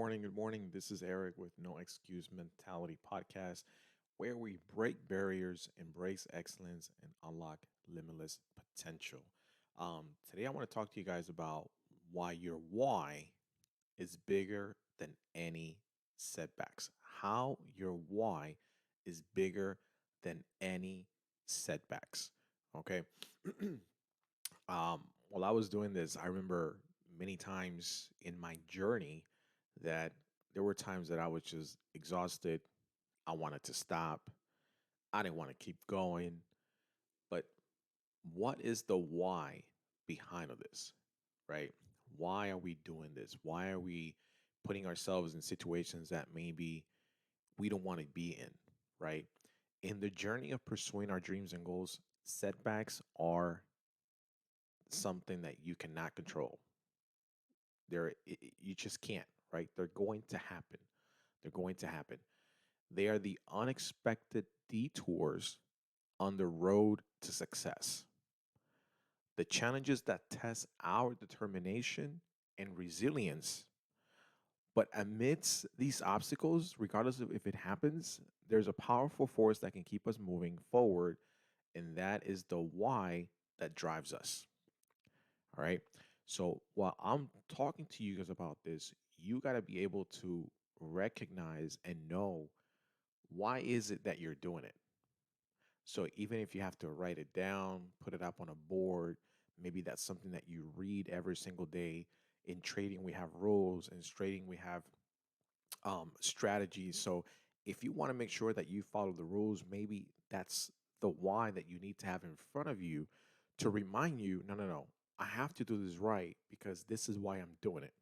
morning. Good morning. This is Eric with No Excuse Mentality Podcast, where we break barriers, embrace excellence, and unlock limitless potential. Today, I want to talk to you guys about why your why is bigger than any setbacks. How your why is bigger than any setbacks. Okay. While I was doing this, I remember many times in my journey that there were times that I was just exhausted. I wanted to stop. I didn't want to keep going. But what is the why behind all this, right? Why are we doing this? Why are we putting ourselves in situations that maybe we don't want to be in, right? In the journey of pursuing our dreams and goals, setbacks are something that you cannot control. You just can't, right? They're going to happen. They're going to happen. They are the unexpected detours on the road to success. The challenges that test our determination and resilience. But amidst these obstacles, regardless of if it happens, there's a powerful force that can keep us moving forward, and that is the why that drives us. All right. So while I'm talking to you guys about this, you got to be able to recognize and know why is it that you're doing it. So even if you have to write it down, put it up on a board, maybe that's something that you read every single day. In trading, we have rules. In trading, we have strategies. So if you want to make sure that you follow the rules, maybe that's the why that you need to have in front of you to remind you, no, no, no, I have to do this right because this is why I'm doing it.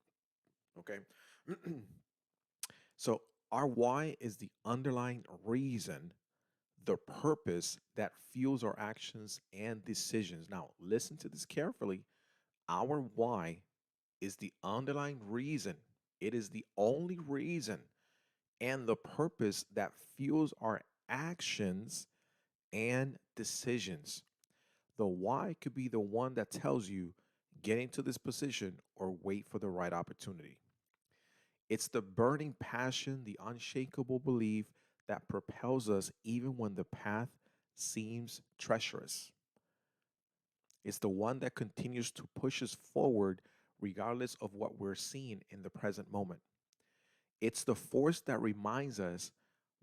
Okay. So our why is the underlying reason, the purpose that fuels our actions and decisions. Now, listen to this carefully. Our why is the underlying reason, it is the only reason and the purpose that fuels our actions and decisions. The why could be the one that tells you get into this position or wait for the right opportunity. It's the burning passion, the unshakable belief that propels us even when the path seems treacherous. It's the one that continues to push us forward regardless of what we're seeing in the present moment. It's the force that reminds us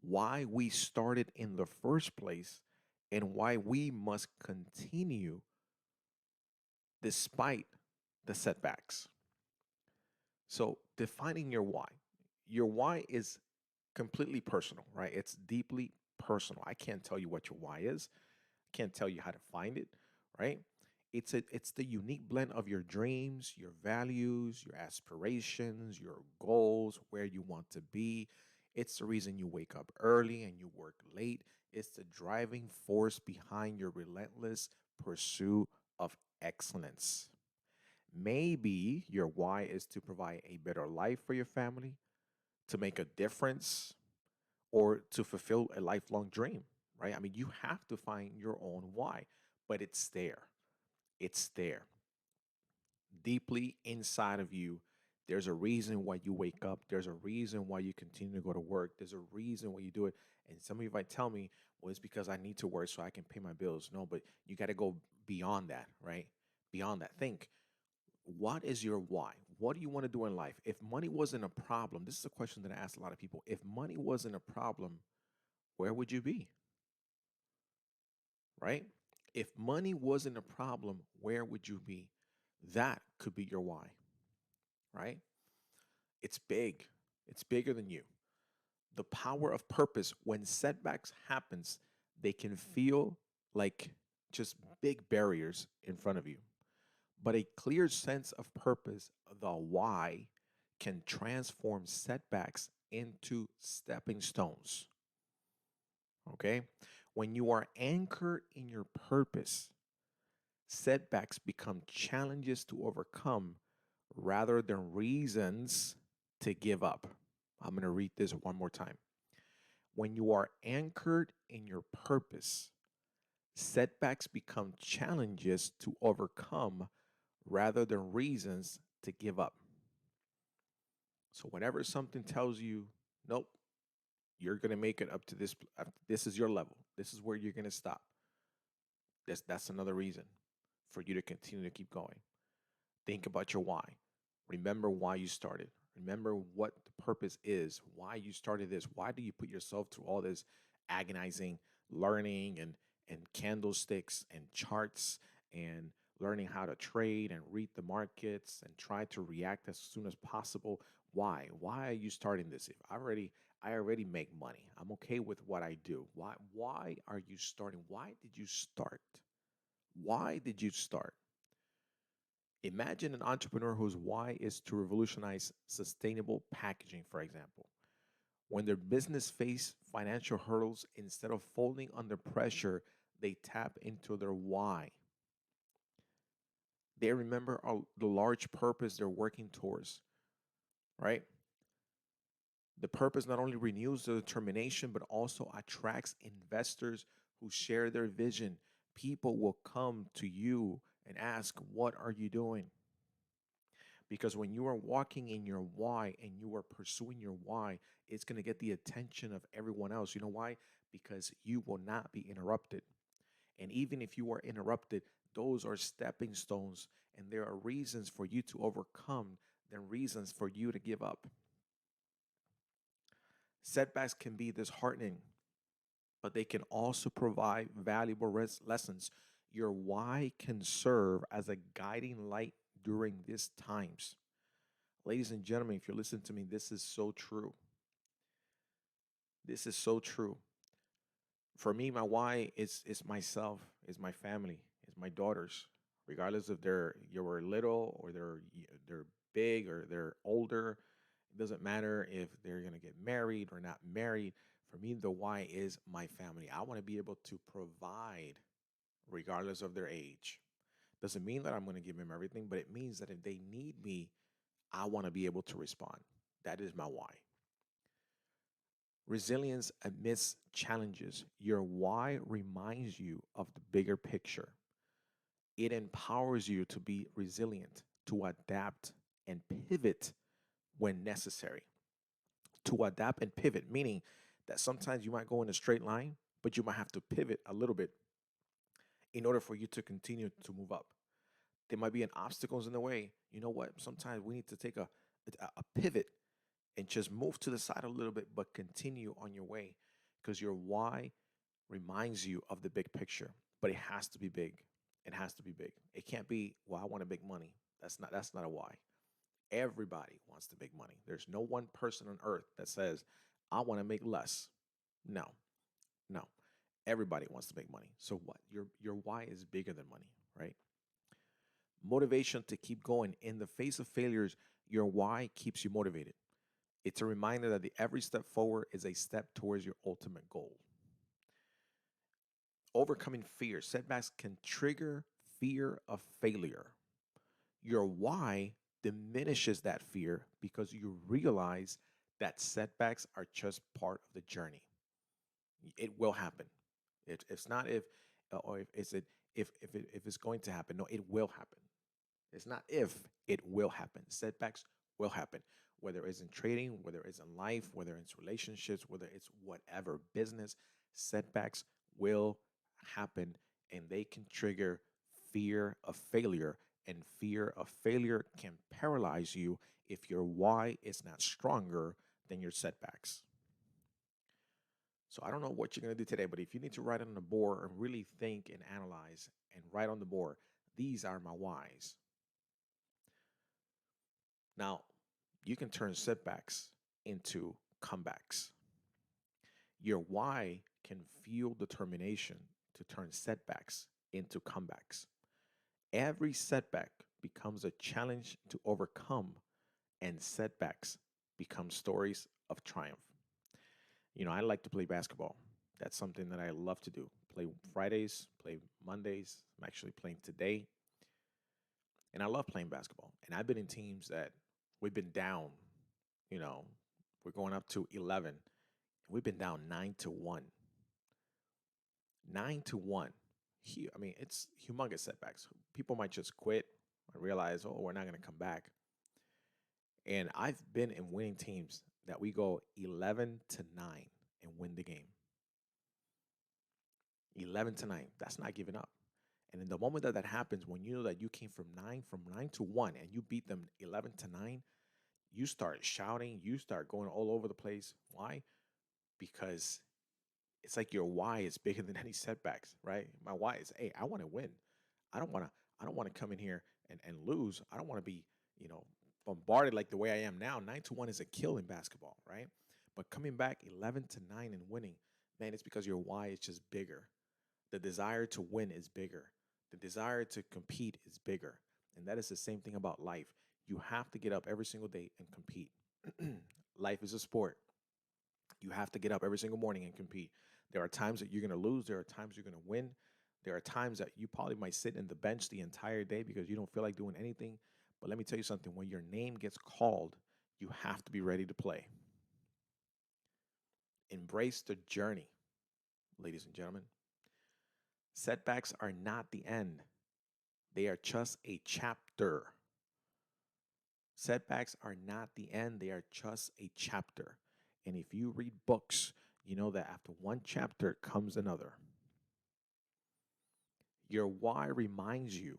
why we started in the first place and why we must continue despite the setbacks. So, defining your why. Your why is completely personal, right? It's deeply personal. I can't tell you what your why is. I can't tell you how to find it, right? It's the unique blend of your dreams, your values, your aspirations, your goals, where you want to be. It's the reason you wake up early and you work late. It's the driving force behind your relentless pursuit of excellence. Maybe your why is to provide a better life for your family, to make a difference, or to fulfill a lifelong dream, right? I mean, you have to find your own why, but it's there. It's there deeply inside of you. There's a reason why you wake up. There's a reason why you continue to go to work. There's a reason why you do it. And some of you might tell me, well, it's because I need to work so I can pay my bills. No, but you got to go beyond that, right? Beyond that. Think, what is your why? What do you want to do in life? If money wasn't a problem, this is a question that I ask a lot of people. If money wasn't a problem, where would you be? Right? If money wasn't a problem, where would you be? That could be your why, right? It's big. It's bigger than you. The power of purpose, when setbacks happens, they can feel like just big barriers in front of you. But a clear sense of purpose, the why, can transform setbacks into stepping stones. Okay? When you are anchored in your purpose, setbacks become challenges to overcome rather than reasons to give up. I'm going to read this one more time. When you are anchored in your purpose, setbacks become challenges to overcome rather than reasons to give up. So whenever something tells you, nope, you're going to make it up to this, this is your level, this is where you're going to stop. That's another reason for you to continue to keep going. Think about your why. Remember why you started. Remember what the purpose is, why you started this. Why do you put yourself through all this agonizing learning and candlesticks and charts and learning how to trade and read the markets and try to react as soon as possible? Why? Why are you starting this? If I already make money. I'm okay with what I do. Why are you starting? Why did you start? Why did you start? Imagine an entrepreneur whose why is to revolutionize sustainable packaging, for example. When their business face financial hurdles, instead of folding under pressure, they tap into their why. They remember the large purpose they're working towards, right? The purpose not only renews the determination, but also attracts investors who share their vision. People will come to you and ask, what are you doing? Because when you are walking in your why and you are pursuing your why, it's going to get the attention of everyone else. You know why? Because you will not be interrupted. And even if you are interrupted, those are stepping stones, and there are reasons for you to overcome than reasons for you to give up. Setbacks can be disheartening, but they can also provide valuable lessons. Your why can serve as a guiding light during these times. Ladies and gentlemen, if you're listening to me, this is so true. This is so true. For me, my why is myself, is my family, is my daughters. Regardless if you were little or they're big or they're older, it doesn't matter if they're gonna get married or not married. For me, the why is my family. I want to be able to provide regardless of their age. Doesn't mean that I'm going to give them everything, but it means that if they need me, I want to be able to respond. That is my why. Resilience amidst challenges. Your why reminds you of the bigger picture. It empowers you to be resilient, to adapt and pivot when necessary. To adapt and pivot, meaning that sometimes you might go in a straight line, but you might have to pivot a little bit in order for you to continue to move up. There might be an obstacles in the way. You know what? Sometimes we need to take a pivot and just move to the side a little bit, but continue on your way because your why reminds you of the big picture. But it has to be big. It has to be big. It can't be, well, I want to make money. That's not a why. Everybody wants to make money. There's no one person on earth that says, I want to make less. No, no. Everybody wants to make money. So what? Your why is bigger than money, right? Motivation to keep going. In the face of failures, your why keeps you motivated. It's a reminder that every step forward is a step towards your ultimate goal. Overcoming fear. Setbacks can trigger fear of failure. Your why diminishes that fear because you realize that setbacks are just part of the journey. It will happen. It's not if, or if it's it if it's going to happen. No, it will happen. It's not if, it will happen. Setbacks will happen, whether it's in trading, whether it's in life, whether it's relationships, whether it's whatever business. Setbacks will happen, and they can trigger fear of failure. And fear of failure can paralyze you if your why is not stronger than your setbacks. So I don't know what you're going to do today, but if you need to write it on the board and really think and analyze and write on the board, these are my whys. Now, you can turn setbacks into comebacks. Your why can fuel determination to turn setbacks into comebacks. Every setback becomes a challenge to overcome, and setbacks become stories of triumph. I like to play basketball. That's something that I love to do. Play Fridays, play Mondays. I'm actually playing today. And I love playing basketball. And I've been in teams that we've been down, you know, we're going up to 11. We've been down 9-1. 9-1. I mean, it's humongous setbacks. People might just quit and realize, oh, we're not going to come back. And I've been in winning teams that we go 11-9 and win the game. 11-9. That's not giving up. And in the moment that that happens, when you know that you came from nine to one, and you beat them 11-9, you start shouting, you start going all over the place. Why? Because it's like your why is bigger than any setbacks, right? My why is, hey, I want to win. I don't want to. I don't want to come in here and lose. I don't want to be, you know, bombarded like the way I am now. 9-1 is a kill in basketball, right? But coming back 11-9 and winning, man, it's because your why is just bigger. The desire to win is bigger. The desire to compete is bigger. And that is the same thing about life. You have to get up every single day and compete. Life is a sport. You have to get up every single morning and compete. There are times that you're going to lose. There are times you're going to win. There are times that you probably might sit in the bench the entire day because you don't feel like doing anything. But let me tell you something, when your name gets called, you have to be ready to play. Embrace the journey, ladies and gentlemen. Setbacks are not the end, they are just a chapter. Setbacks are not the end, they are just a chapter. And if you read books, you know that after one chapter comes another. Your why reminds you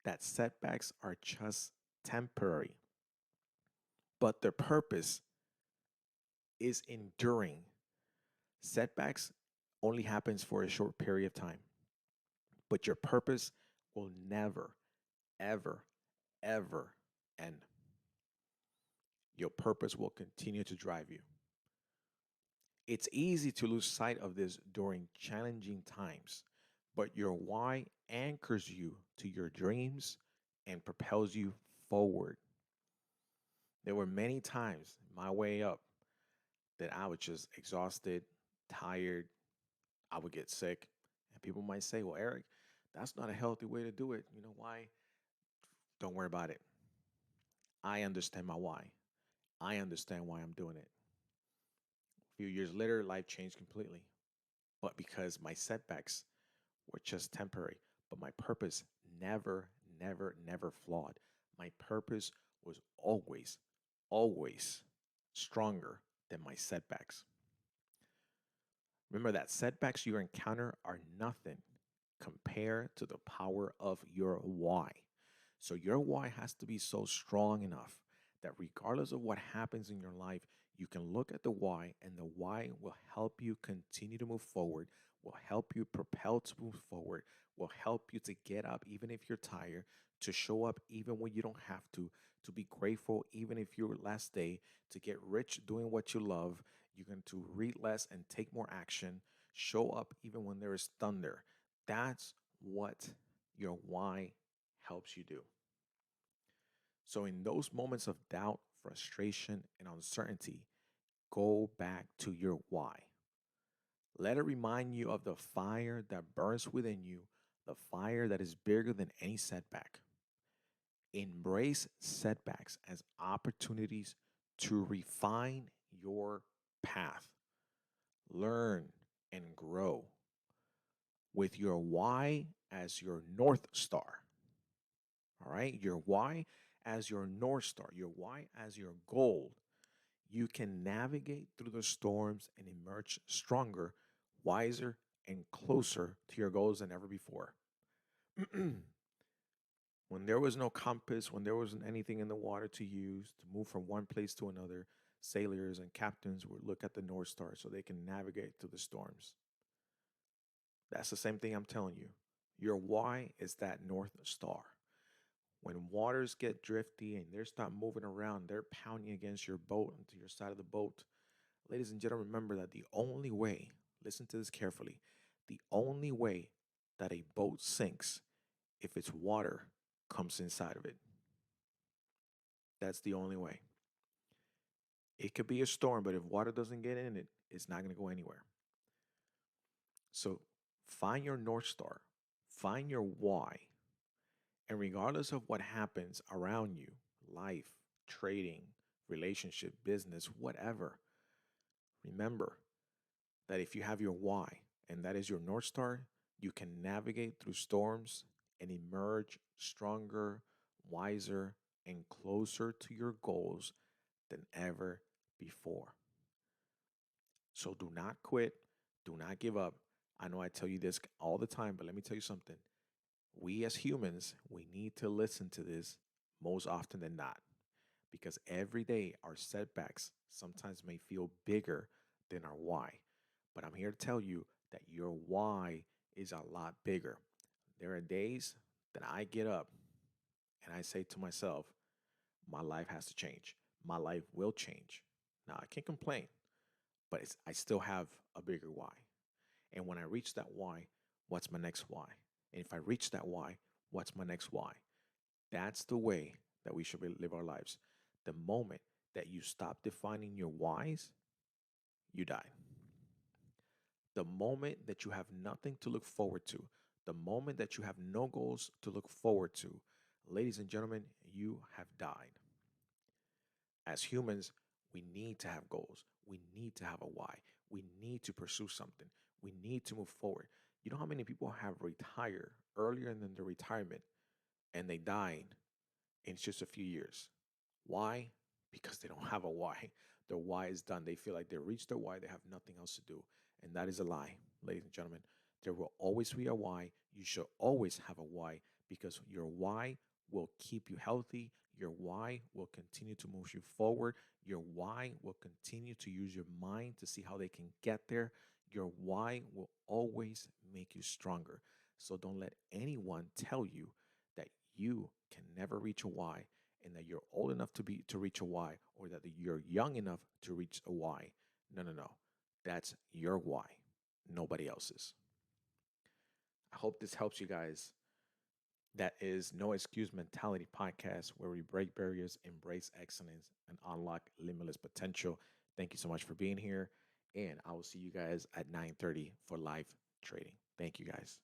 that setbacks are just temporary, but their purpose is enduring. Setbacks only happens for a short period of time, but your purpose will never, ever, ever end. Your purpose will continue to drive you. It's easy to lose sight of this during challenging times, but your why anchors you to your dreams and propels you forward. There were many times my way up that I was just exhausted, tired, I would get sick. And people might say, well, Eric, that's not a healthy way to do it. You know why? Don't worry about it. I understand my why. I understand why I'm doing it. A few years later, life changed completely. But because my setbacks were just temporary, but my purpose never, never, never flawed. My purpose was always, always stronger than my setbacks. Remember that setbacks you encounter are nothing compared to the power of your why. So your why has to be so strong enough that regardless of what happens in your life, you can look at the why, and the why will help you continue to move forward, will help you propel to move forward, will help you to get up even if you're tired, to show up even when you don't have to be grateful even if you're last day, to get rich doing what you love. You're going to read less and take more action, show up even when there is thunder. That's what your why helps you do. So, in those moments of doubt, frustration, and uncertainty, go back to your why. Let it remind you of the fire that burns within you, the fire that is bigger than any setback. Embrace setbacks as opportunities to refine your path, learn, and grow with your why as your North Star. All right, your why as your North Star, your why as your goal. You can navigate through the storms and emerge stronger, wiser, and closer to your goals than ever before. When there was no compass, when there wasn't anything in the water to use to move from one place to another, sailors and captains would look at the North Star so they can navigate through the storms. That's the same thing I'm telling you. Your why is that North Star. When waters get drifty and they start moving around, they're pounding against your boat and to your side of the boat. Ladies and gentlemen, remember that the only way, listen to this carefully, the only way that a boat sinks if its water comes inside of it. That's the only way. It could be a storm, but if water doesn't get in it, it's not going to go anywhere. So find your North Star, find your why, and regardless of what happens around you, life, trading, relationship, business, whatever, remember that if you have your why and that is your North Star, you can navigate through storms and emerge stronger, wiser, and closer to your goals than ever before. So do not quit. Do not give up. I know I tell you this all the time, but let me tell you something. We as humans, we need to listen to this most often than not because every day our setbacks sometimes may feel bigger than our why. But I'm here to tell you that your why is a lot bigger. There are days that I get up and I say to myself, my life has to change. My life will change. Now, I can't complain, but I still have a bigger why. And when I reach that why, what's my next why? And if I reach that why, what's my next why? That's the way that we should live our lives. The moment that you stop defining your whys, you die. The moment that you have nothing to look forward to, the moment that you have no goals to look forward to, ladies and gentlemen, you have died. As humans, we need to have goals. We need to have a why. We need to pursue something. We need to move forward. You know how many people have retired earlier than their retirement and they died in just a few years? Why? Because they don't have a why. Their why is done. They feel like they reached their why. They have nothing else to do. And that is a lie, ladies and gentlemen. There will always be a why. You should always have a why because your why will keep you healthy. Your why will continue to move you forward. Your why will continue to use your mind to see how they can get there. Your why will always make you stronger. So don't let anyone tell you that you can never reach a why and that you're old enough to reach a why or that you're young enough to reach a why. No, no, no. That's your why, nobody else's. I hope this helps you guys. That is No Excuse Mentality podcast where we break barriers, embrace excellence, and unlock limitless potential. Thank you so much for being here, and I will see you guys at 9:30 for live trading. Thank you guys.